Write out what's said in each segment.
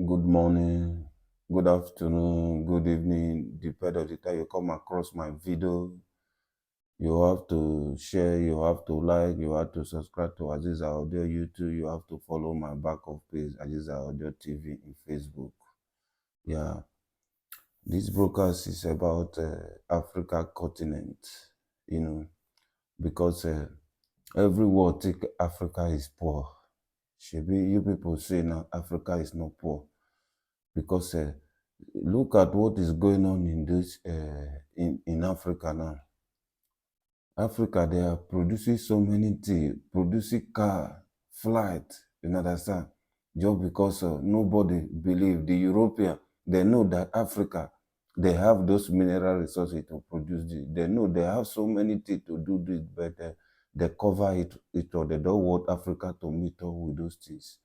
Good morning, good afternoon, good evening, depending on the time you come across my video. You have to share, you have to like, you have to subscribe to Aziza Audio YouTube, you have to follow my backup page, Aziza Audio TV in Facebook. Yeah, this broadcast is about Africa continent, because every world think Africa is poor. Shebi, you people say now Africa is not poor because look at what is going on in this in Africa now. Africa, they are producing so many things, producing car, flight, you understand? Just because nobody believe the European, they know that Africa, they have those mineral resources to produce this. They know they have so many things to do this, but they cover it or they don't want Africa to meet up with those things.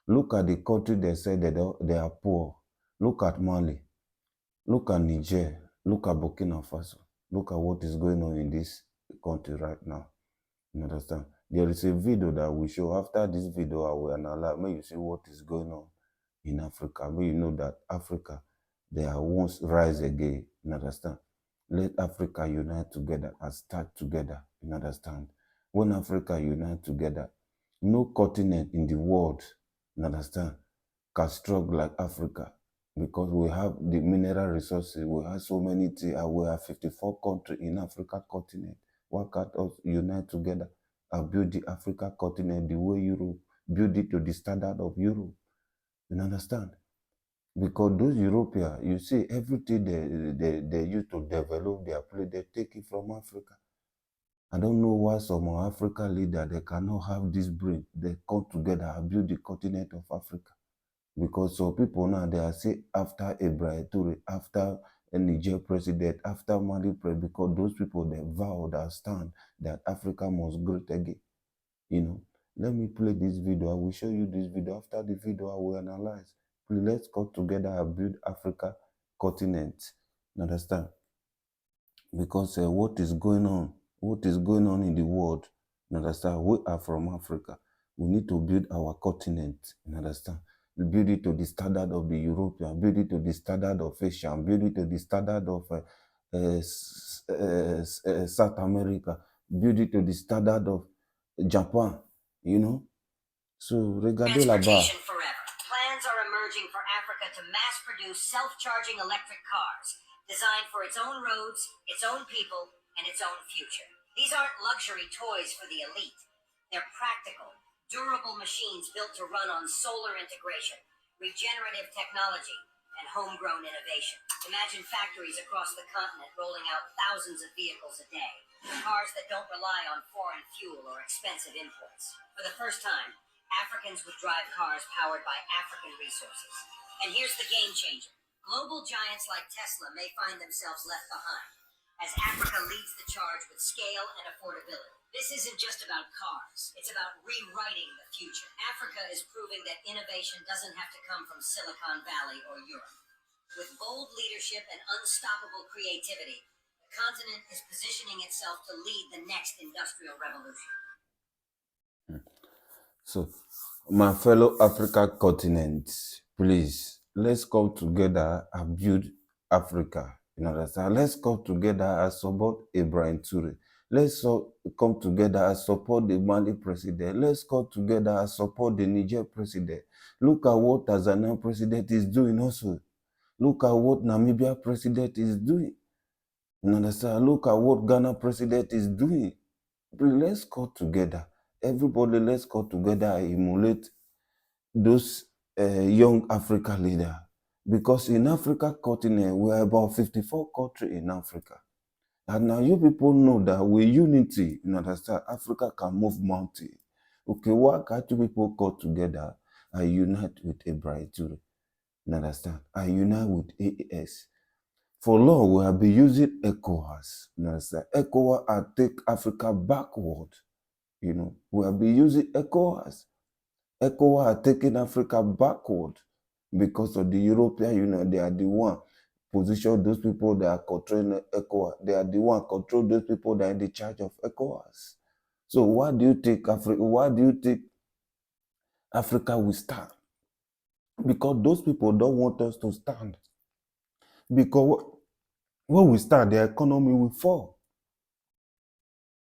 Look at the country they say they are poor. Look at Mali. Look at Niger. Look at Burkina Faso. Look at what is going on in this country right now. You understand? There is a video that we show. After this video, I will analyze. May you see what is going on in Africa. May you know that Africa, they are once rise again. You understand? Let Africa unite together and start together. You understand? When Africa unite together, no continent in the world, you understand, can struggle like Africa because we have the mineral resources, we have so many things, and we have 54 countries in Africa continent. Why can't us unite together and build the Africa continent the way Europe build it to the standard of Europe? You understand? Because those Europeans, you see, everything they use to develop their place, they take it from Africa. I don't know why some African leaders, they cannot have this brain. They come together and build the continent of Africa. Because some people now, they are say after Ibrahim Traore, after a Niger president, after Mali president, because those people, they vow, that stand, that Africa must great again. Let me play this video. I will show you this video. After the video, I will analyze. Please, let's come together and build Africa continent. You understand? Because what is going on in the world, you understand? We are from Africa. We need to build our continent, you understand? Build it to the standard of the European, build it to the standard of Asian, build it to the standard of South America, build it to the standard of Japan, So, regardez là-bas. Transportation forever. Plans are emerging for Africa to mass produce self-charging electric cars, designed for its own roads, its own people, and its own future. These aren't luxury toys for the elite. They're practical, durable machines built to run on solar integration, regenerative technology, and homegrown innovation. Imagine factories across the continent rolling out thousands of vehicles a day. Cars that don't rely on foreign fuel or expensive imports. For the first time, Africans would drive cars powered by African resources. And here's the game changer. Global giants like Tesla may find themselves left behind, as Africa leads the charge with scale and affordability. This isn't just about cars. It's about rewriting the future. Africa is proving that innovation doesn't have to come from Silicon Valley or Europe. With bold leadership and unstoppable creativity, the continent is positioning itself to lead the next industrial revolution. So, my fellow Africa continents, please, let's come together and build Africa. You understand? Let's come together and support Ibrahim Traore. Let's come together and support the Mali president. Let's come together and support the Niger president. Look at what Tanzania president is doing also. Look at what Namibia president is doing. You understand? Look at what Ghana president is doing. Please, let's come together. Everybody, let's come together and emulate those young African leaders. Because in Africa continent, we are about 54 countries in Africa. And now you people know that with unity, you understand, Africa can move mountain. Okay, why can't you people come together and unite with Ibrahim Traore? You understand? And unite with AES. For long, we have been using ECOWAS. You understand? ECOWAS and take Africa backward. We have been using ECOWAS. ECOWAS are taking Africa backward because of the European Union. They are the one position those people that are controlling ECOWAS. They are the one control those people that are in the charge of ECOWAS. So why do you think Africa will stand? because those people don't want us to stand. Because when we stand, the economy will fall.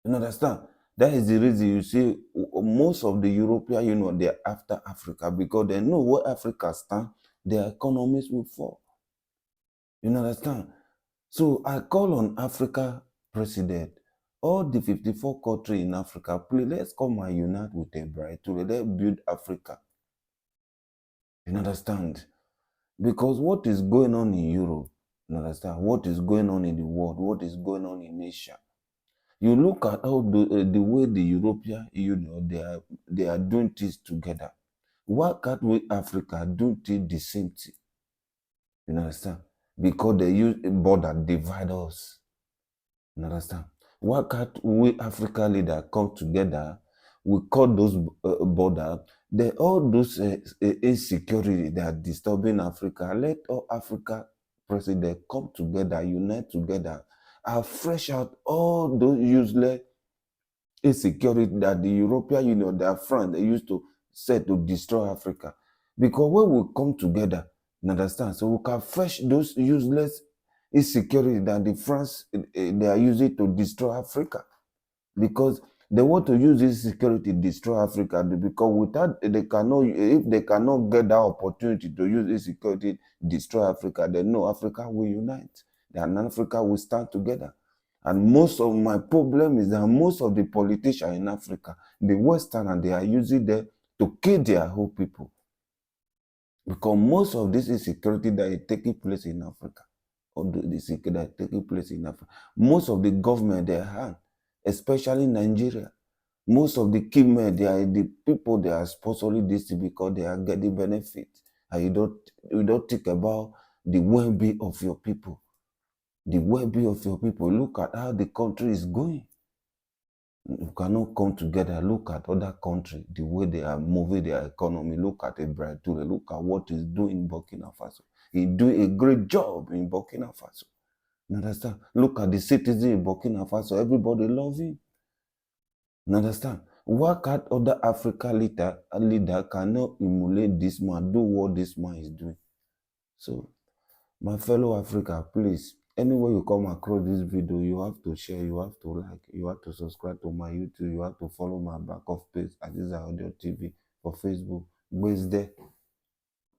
You understand? That is the reason you see most of the European Union, they're after Africa because they know where Africa stand, their economies will fall. You understand? So I call on Africa president, all the 54 countries in Africa, please let's come and unite with a bright to let's build Africa. You understand? Because what is going on in Europe, you understand? What is going on in the world, what is going on in Asia? You look at how the way the European Union they are doing things together. Why can't we Africa do the same thing? You understand? Because they use a border divide us. You understand? Why can't we African leaders come together? We call those border. All those insecurity that are disturbing Africa. Let all Africa president come together, unite together, and fresh out all those useless insecurity that the European Union, their friends, they used to set to destroy Africa. Because when we come together, you understand, so we can fresh those useless insecurity that the France they are using to destroy Africa. Because they want to use this security to destroy Africa because without they cannot if they cannot get that opportunity to use this security destroy Africa, they know Africa will unite. And Africa will stand together. And most of my problem is that most of the politicians in Africa, the Western, and they are using them to kill their whole people. Because most of this insecurity that is taking place in Africa, or the security that is taking place in Africa, most of the government they have, especially Nigeria, most of the key men, they are the people they are sponsoring this because they are getting benefit. And you don't think about the well-being of your people. The well-being of your people. Look at how the country is going. You cannot come together. Look at other countries, the way they are moving their economy. Look at Ibrahim Traore. Look at what he's doing in Burkina Faso. He's doing a great job in Burkina Faso. You understand? Look at the citizens in Burkina Faso. Everybody loves him. You understand? Why can't other African leader cannot emulate this man, do what this man is doing? So, my fellow Africa, please, anywhere you come across this video, you have to share, you have to like, you have to subscribe to my YouTube, you have to follow my back of page at this Audio TV for Facebook. Where's there?